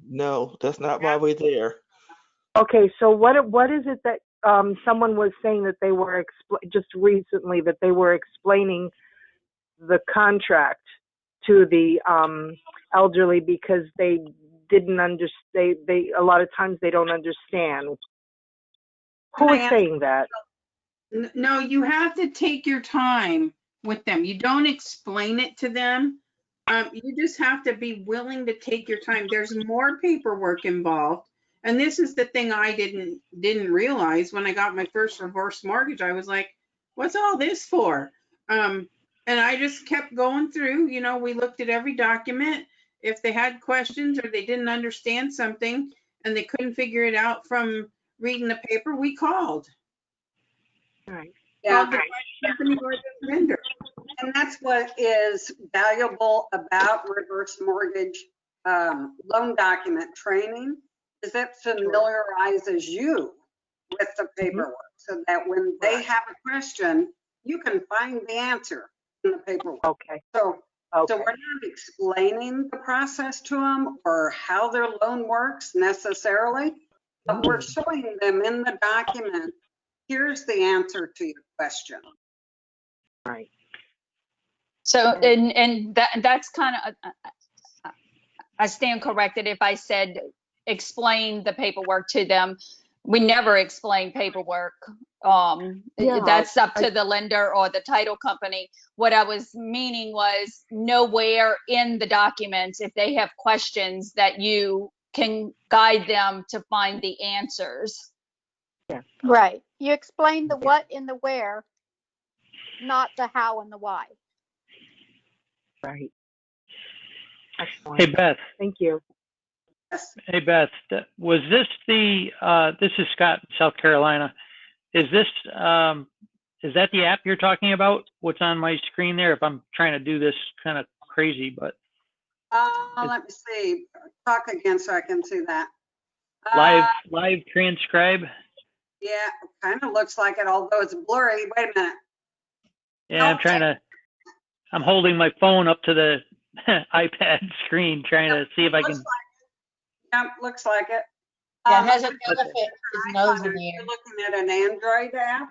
No, that's not why we're there. Okay, so what is it that someone was saying that they were just recently that they were explaining the contract to the elderly because they didn't understand. They a lot of times they don't understand. Who is saying that? No, you have to take your time with them. You don't explain it to them. You just have to be willing to take your time. There's more paperwork involved. And this is the thing I didn't realize when I got my first reverse mortgage. I was like, what's all this for? And I just kept going through, we looked at every document. If they had questions or they didn't understand something and they couldn't figure it out from reading the paper, we called. Right. Yeah. And that's what is valuable about reverse mortgage loan document training is it familiarizes you with the paperwork so that when they have a question, you can find the answer in the paperwork. Okay. So we're not explaining the process to them or how their loan works necessarily, but we're showing them in the document, here's the answer to your question. Right. So, and that's kind of, I stand corrected if I said explain the paperwork to them. We never explain paperwork. That's up to the lender or the title company. What I was meaning was nowhere in the documents, if they have questions, that you can guide them to find the answers. Yeah. Right. You explain the what and the where, not the how and the why. Right. Excellent. Hey, Beth. Thank you. Hey, Beth. Was this this is Scott, South Carolina. Is that the app you're talking about? What's on my screen there? If I'm trying to do this kind of crazy, but. Let me see. Talk again so I can see that. Live transcribe. Yeah, kind of looks like it, although it's blurry. Wait a minute. Yeah, I'm holding my phone up to the iPad screen, trying to see if I can. Yep, looks like it. Yeah, it has an elephant with his nose in the air. You're looking at an Android app?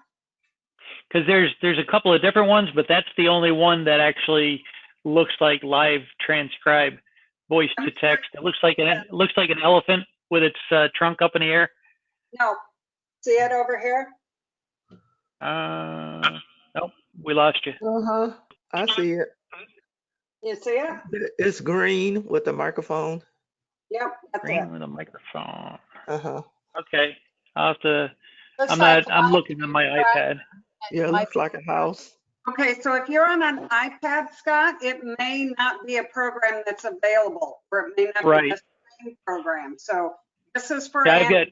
Because there's a couple of different ones, but that's the only one that actually looks like live transcribe, voice to text. It looks like an elephant with its trunk up in the air. No. See it over here? Nope, we lost you. I see it. You see it? It's green with the microphone. Yep, that's Green it. with a microphone. Uh-huh. Okay, I'll have to. Looks I'm looking on my iPad. Yeah, it looks like a house. Okay, so if you're on an iPad, Scott, it may not be a program that's available, or it may not be the same program. So this is for Yeah,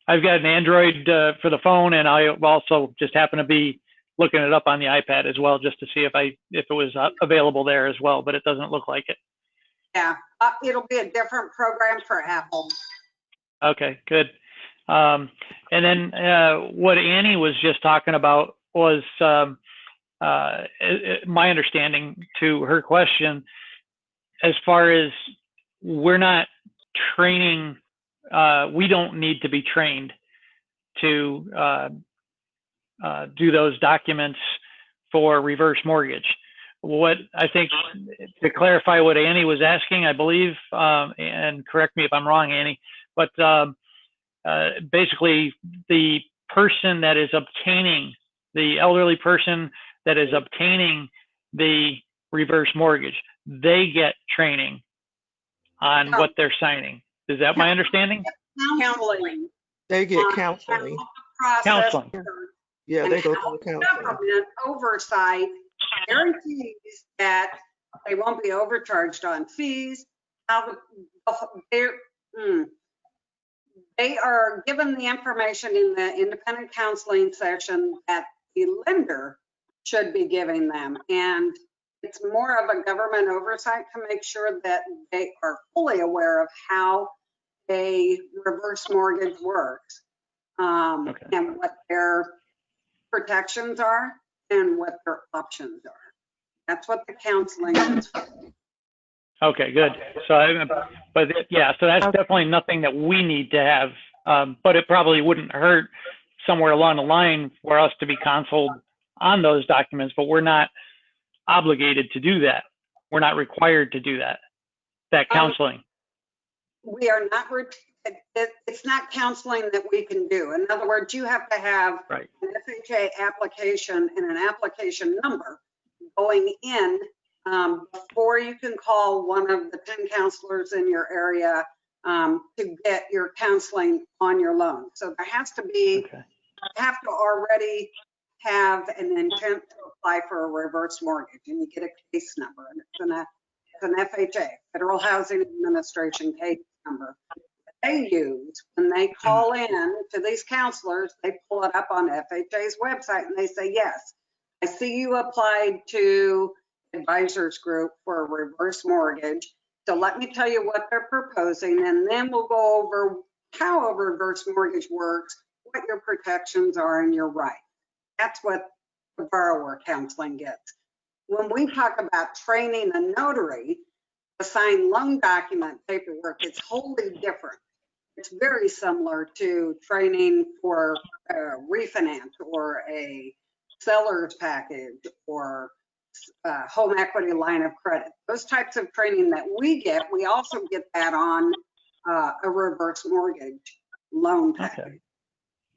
I've got an Android for the phone, and I also just happen to be looking it up on the iPad as well, just to see if it was available there as well. But it doesn't look like it. Yeah, it'll be a different program for Apple. Okay, good. And then what Annie was just talking about was my understanding to her question, as far as we're not training, we don't need to be trained to do those documents for reverse mortgage. What I think, to clarify what Annie was asking, I believe, and correct me if I'm wrong, Annie, but basically the person that is obtaining, the elderly person that is obtaining the reverse mortgage, they get training on what they're signing. Is that my understanding? Counseling. They get counseling. Counseling. Yeah, they go through counseling. Government oversight guarantees that they won't be overcharged on fees. They are given the information in the independent counseling session that the lender should be giving them. And it's more of a government oversight to make sure that they are fully aware of how a reverse mortgage works, and what their protections are and what their options are. That's what the counseling is for. Okay, good. So, but yeah, so that's definitely nothing that we need to have, but it probably wouldn't hurt somewhere along the line for us to be consulted on those documents, but we're not obligated to do that. We're not required to do that counseling. We are not, it's not counseling that we can do. In other words, you have to have an FHA application and an application number going in before you can call one of the 10 counselors in your area to get your counseling on your loan. So there has to be, you have to already have an intent to apply for a reverse mortgage, and you get a case number, and it's an FHA, Federal Housing Administration case number. They use when they call in to these counselors, they pull it up on FHA's website and they say, yes, I see you applied to advisors group for a reverse mortgage. So let me tell you what they're proposing, and then we'll go over how a reverse mortgage works, what your protections are, and your rights. That's what the borrower counseling gets. When we talk about training a notary to sign loan document paperwork, it's wholly different. It's very similar to training for a refinance or a seller's package or home equity line of credit. Those types of training that we get, we also get that on a reverse mortgage loan package.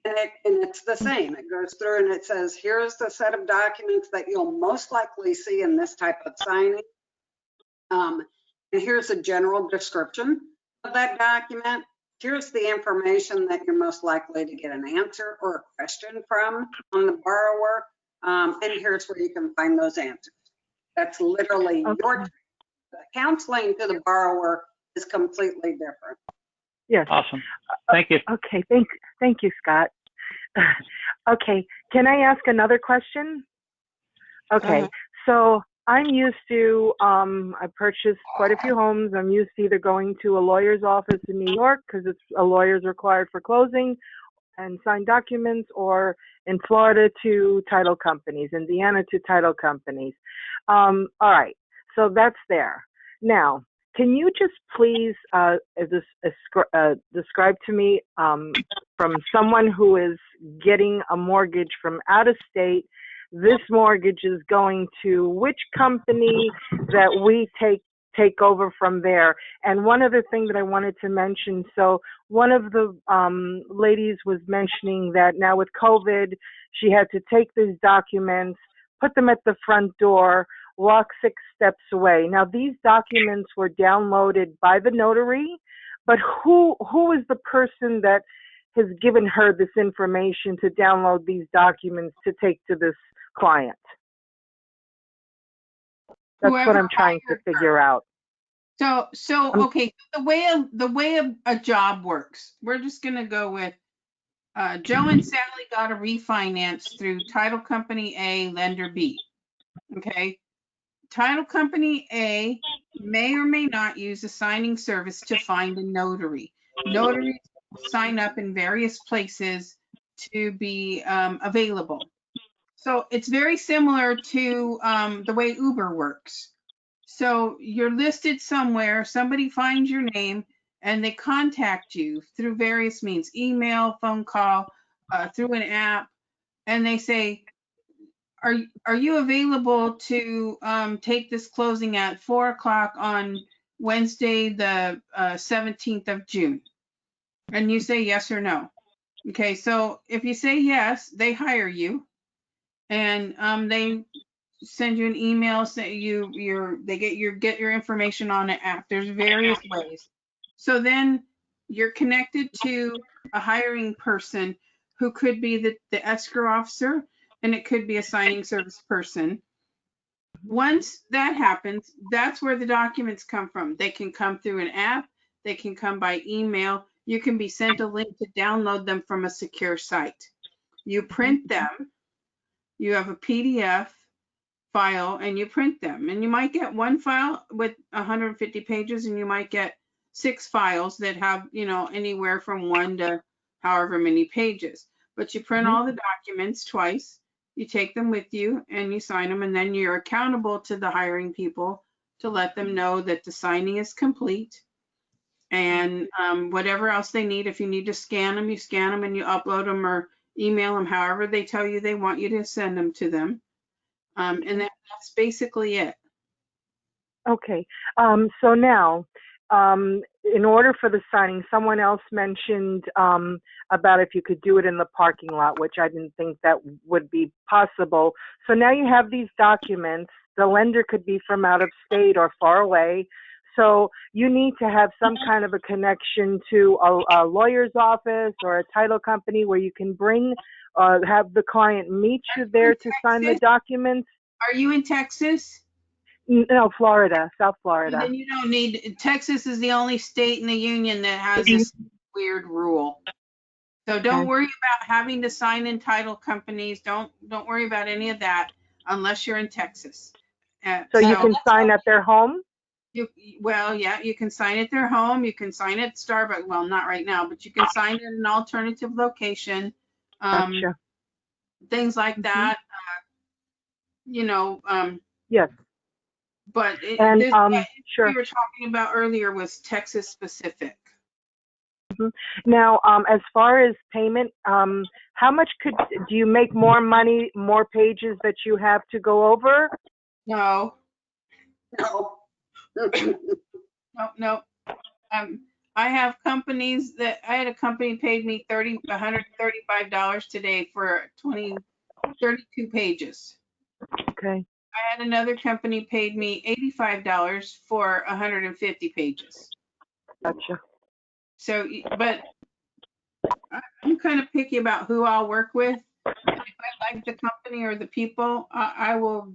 And it's the same. It goes through and it says, here's the set of documents that you'll most likely see in this type of signing. And here's a general description of that document. Here's the information that you're most likely to get an answer or a question from on the borrower. And here's where you can find those answers. That's literally your counseling to the borrower is completely different. Yes. Awesome. Thank you. Okay. Thank you, Scott. Okay. Can I ask another question? Okay. So I'm used to, I purchased quite a few homes. I'm used to either going to a lawyer's office in New York because it's a lawyer's required for closing and sign documents, or in Florida to title companies, Indiana to title companies. All right. So that's there. Now, can you just please describe to me from someone who is getting a mortgage from out of state, this mortgage is going to which company that we take over from there? And one other thing that I wanted to mention, so one of the ladies was mentioning that now with COVID, she had to take these documents, put them at the front door, walk 6 steps away. Now these documents were downloaded by the notary, but who is the person that has given her this information to download these documents to take to this client? That's what I'm trying to figure out. So okay, the way a job works, we're just gonna go with Joe and Sally got a refinance through Title Company A, Lender B. Okay, Title Company A may or may not use a signing service to find a notary. Notaries sign up in various places to be available. So it's very similar to the way Uber works. So you're listed somewhere, somebody finds your name, and they contact you through various means, email, phone call, through an app. and they say, are you available to take this closing at 4 o'clock on Wednesday, the 17th of June? And you say yes or no. Okay, so if you say yes, they hire you, and they send you an email, say they get your information on an app. There's various ways. So then you're connected to a hiring person who could be the escrow officer, and it could be a signing service person. Once that happens, that's where the documents come from. They can come through an app, they can come by email. You can be sent a link to download them from a secure site. You print them, you have a PDF file, and you print them. And you might get one file with 150 pages, and you might get 6 files that have, anywhere from 1 to however many pages. But you print all the documents twice, you take them with you, and you sign them, and then you're accountable to the hiring people to let them know that the signing is complete. And whatever else they need, if you need to scan them, you scan them and you upload them or email them, however they tell you they want you to send them to them. And that's basically it. Okay. So now, in order for the signing, someone else mentioned about if you could do it in the parking lot, which I didn't think that would be possible. So now you have these documents. The lender could be from out of state or far away. So you need to have some kind of a connection to a lawyer's office or a title company where you can bring, have the client meet you there to sign the documents. Are you in Texas? No, Florida, South Florida. Then you don't need, Texas is the only state in the union that has this weird rule. So don't worry about having to sign in title companies. Don't worry about any of that unless you're in Texas. So you can sign at their home? Well, yeah, you can sign at their home. You can sign at Starbucks. Well, not right now, but you can sign at an alternative location. Gotcha. Things like that. Yes. But sure. we were talking about earlier was Texas specific. Now, as far as payment, how much do you make more money, more pages that you have to go over? No. No. I have companies I had a company paid me $135 today for 32 pages. Okay. I had another company paid me $85 for 150 pages. Gotcha. So, but I'm kind of picky about who I'll work with. If I like the company or the people, I will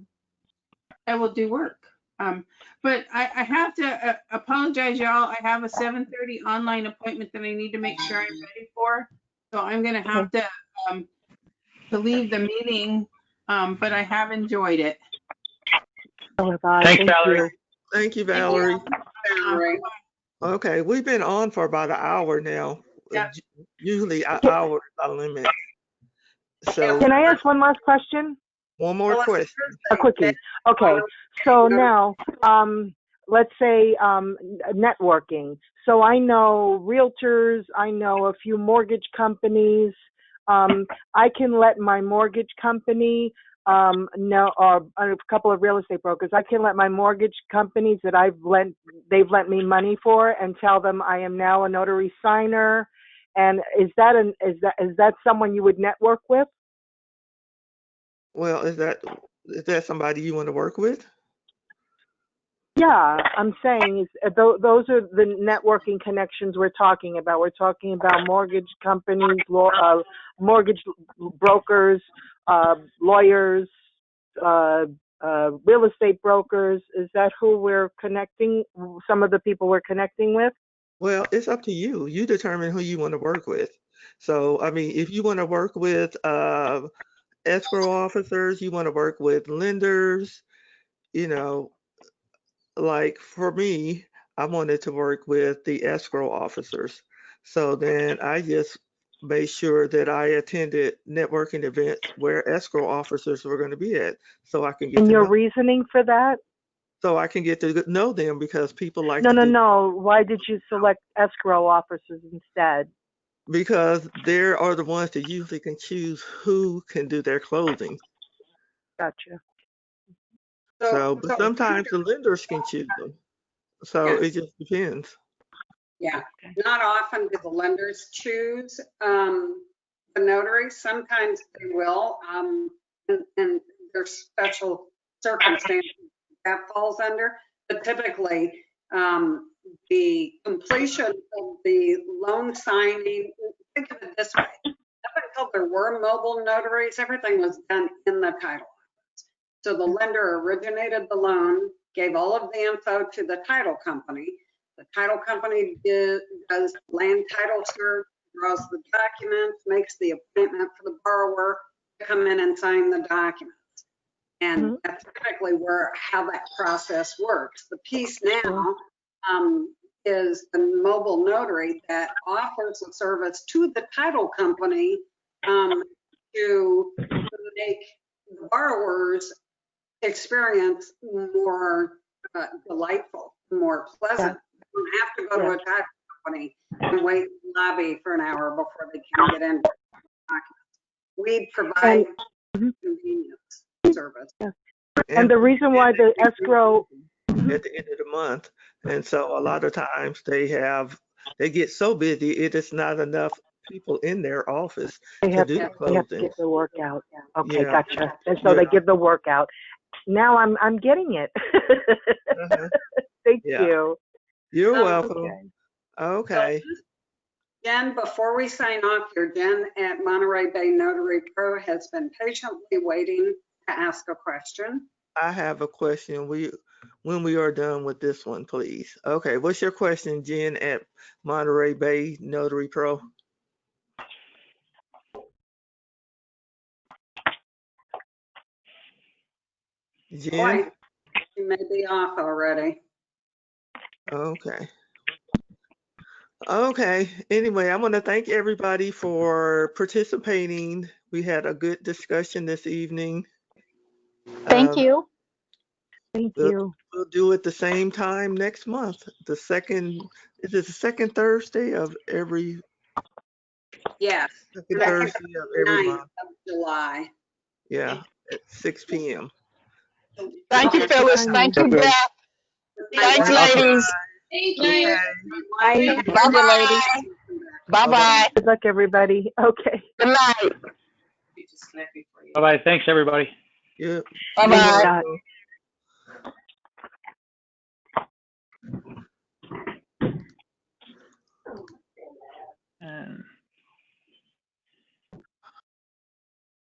do work. But I have to apologize, y'all. I have a 7:30 online appointment that I need to make sure I'm ready for. So I'm going to have to leave the meeting, but I have enjoyed it. Thanks, Valerie. Thank you, Valerie. Okay, we've been on for about an hour now. Yep. Usually an hour is our limit. So can I ask one last question? One more question. A quickie. Okay. So now, let's say networking. So I know realtors, I know a few mortgage companies. I can let my mortgage company know, or a couple of real estate brokers. I can let my mortgage companies that they've lent me money for, and tell them I am now a notary signer. And is that someone you would network with? Well, is that somebody you want to work with? Yeah, I'm saying those are the networking connections we're talking about. We're talking about mortgage companies, mortgage brokers, lawyers, real estate brokers. Is that who we're connecting? Some of the people we're connecting with? Well, it's up to you. You determine who you want to work with. So, I mean, if you want to work with escrow officers, you want to work with lenders, like for me, I wanted to work with the escrow officers. So then I just made sure that I attended networking events where escrow officers were going to be at, so I can get And to your know. reasoning for that? So I can get to know them, because people like No. Why did you select escrow officers instead? because they are the ones that usually can choose who can do their closing. Gotcha. But sometimes the lenders can choose them. So Yeah. it just depends. Yeah, not often do the lenders choose the notary. Sometimes they will, and there's special circumstances that falls under. But typically, the completion of the loan signing, think of it this way. Up until there were mobile notaries, everything was done in the title office. So the lender originated the loan, gave all of the info to the title company. The title company does land title search, draws the documents, makes the appointment for the borrower to come in and sign the documents. And that's typically how that process works. The piece now is the mobile notary that offers a service to the title company to make the borrower's experience more delightful, more pleasant. You don't have to go to a title company and wait in the lobby for an hour before they can get in. We provide convenience service. And the reason why the escrow at the end of the month, and so a lot of times they get so busy it is not enough people in their office to do the closing. They have to get the work out. Okay, Yeah. gotcha. And so they give the work out. Now I'm getting it. Thank you. You're welcome. Okay. Jen, before we sign off here, Jen at Monterey Bay Notary Pro has been patiently waiting to ask a question. I have a question. When we are done with this one, please. Okay, what's your question, Jen at Monterey Bay Notary Pro? Jen? Boy, you may be off already. Okay. Okay. Anyway, I want to thank everybody for participating. We had a good discussion this evening. Thank you. Thank you. We'll do it the same time next month. Is it the second Thursday of every? Yes. Second Thursday of every 9th month. of July. Yeah, at 6 p.m. Thank you, Phyllis. Thank you, Beth. Thanks, ladies. Okay. Bye. Love you, ladies. Bye-bye. Good luck, everybody. Okay. Good night. Bye-bye. Thanks, everybody. Yeah. Bye-bye. Thanks, Scott.